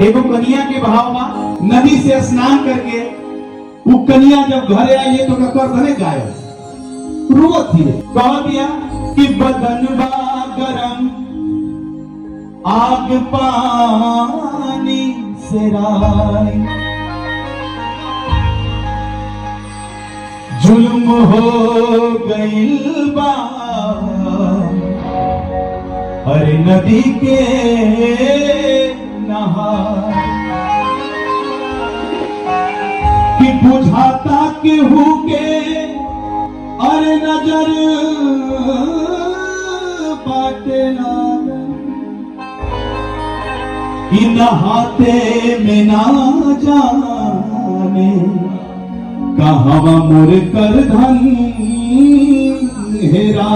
एगो कन्या के भाव में नदी से स्नान करके वो कन्या जब घरे आई है तो कर घरे गायब रुआ थी कह दिया कि बदन बा गरम आग पानी से राय जुल्म हो गइल बा हर नदी के नहार कि बुझाता केहू के अरे नजर बाटे कि नहाते में ना जाने कहां मोर कर धन हेरा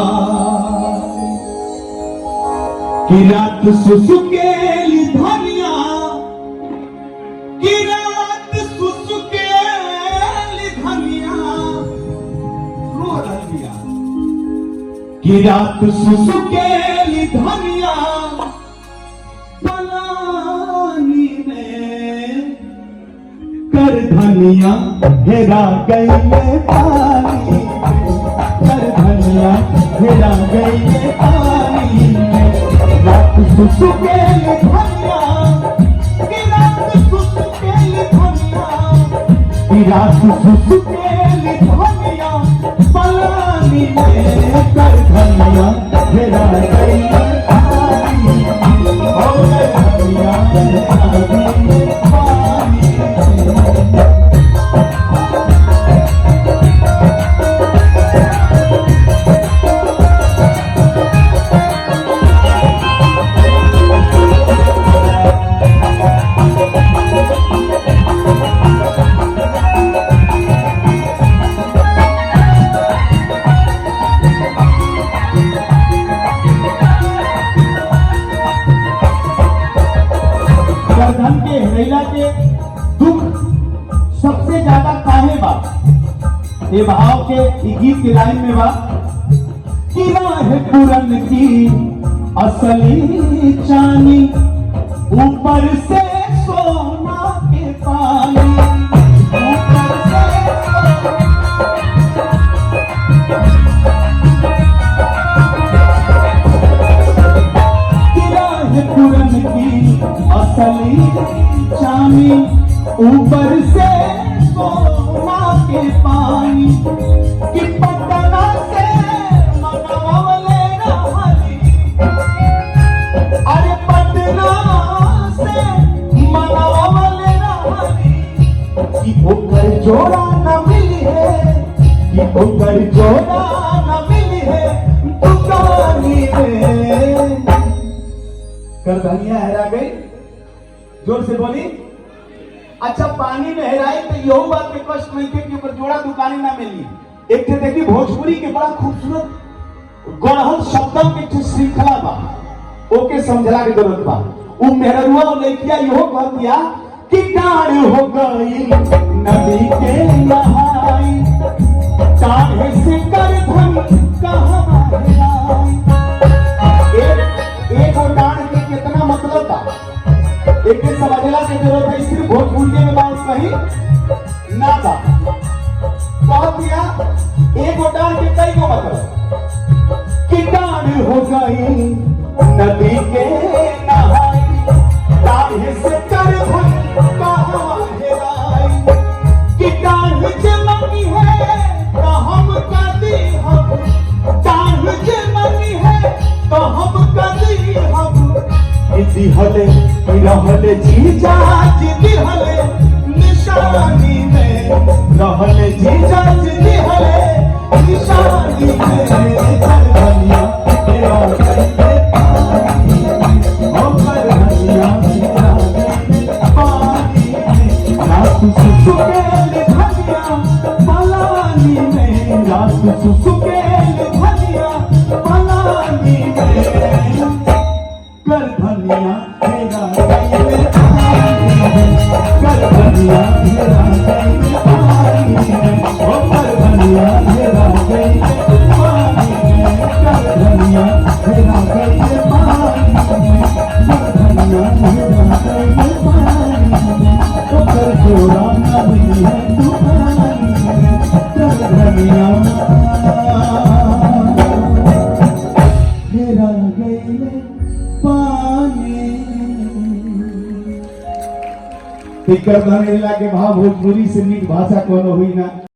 कि रात सुसुकेली धनिया कि रात सुसुकेली धनिया रो दिया कि रात सुसुकेली धनिया पलानी में कर धनिया हेरा गई पानी कर धनिया हेरा गई पानी रात सुसुकेली धनिया कि रात सुसुकेली धनिया कि रात सुसुकेली धनिया पलानी में कर धनिया हेरा गई पानी हो धनिया हेरा गई पानी गर्दन के हिला के दुख सबसे ज्यादा काहे बा ये भाव के गीत के लाइन में बा कि राह पूरन की असली चानी ऊपर से सोना के पानी ऊपर से कि राह पूरन की असली चानी ऊपर से सोना के पानी कि पटना से मनवाले रहली अरे पटना से मनवाले रहली कि ओकर जोड़ा न मिली है कि ओकर जोड़ा न मिली है दुकानी में कर धनिया हेरा गई जोर से बोली अच्छा पानी में हेराई तो यही बात के कष्ट नहीं थे कि ऊपर जोड़ा दुकानी ना मिली एक थे देखी भोजपुरी के बड़ा खूबसूरत गढ़ल शब्दों के श्रृंखला बा ओके समझला के जरूरत बा उ मेहरुआ लइकिया इहो कह दिया कि डाढ़ हो गई नदी के नहाई काहे से कर धन कहां हेराई एक डाढ़ के कितना मतलब बा एक समझला के जरूरत है सिर्फ भोजपुरी में बात कही ना बा कह दिया एक डाढ़ के कई को मतलब कि डाढ़ हो गई नदी के नहाई काहे से कर धन कहां हेराई कि डाढ़ के मनी है तो हम कदी हम डाढ़ के मनी है तो हम कदी हम इसी हले रहले जीजा जी हले निशानी में रहले जीजा जी हले निशानी में कर धनिया हेरा गई पानी ओ कर धनिया हेरा गई पानी रात सुसुकेली धनिया पलानी में रात सुसुकेली धनिया पलानी में कर धनिया हेरा गई कर धनिया हेरा गई पानी ओ कर धनिया हेरा गई पानी धनिया हेरा गईले पानी। टिकर धनेला के भाव भोजपुरी से नीक भाषा कोनो हुई ना।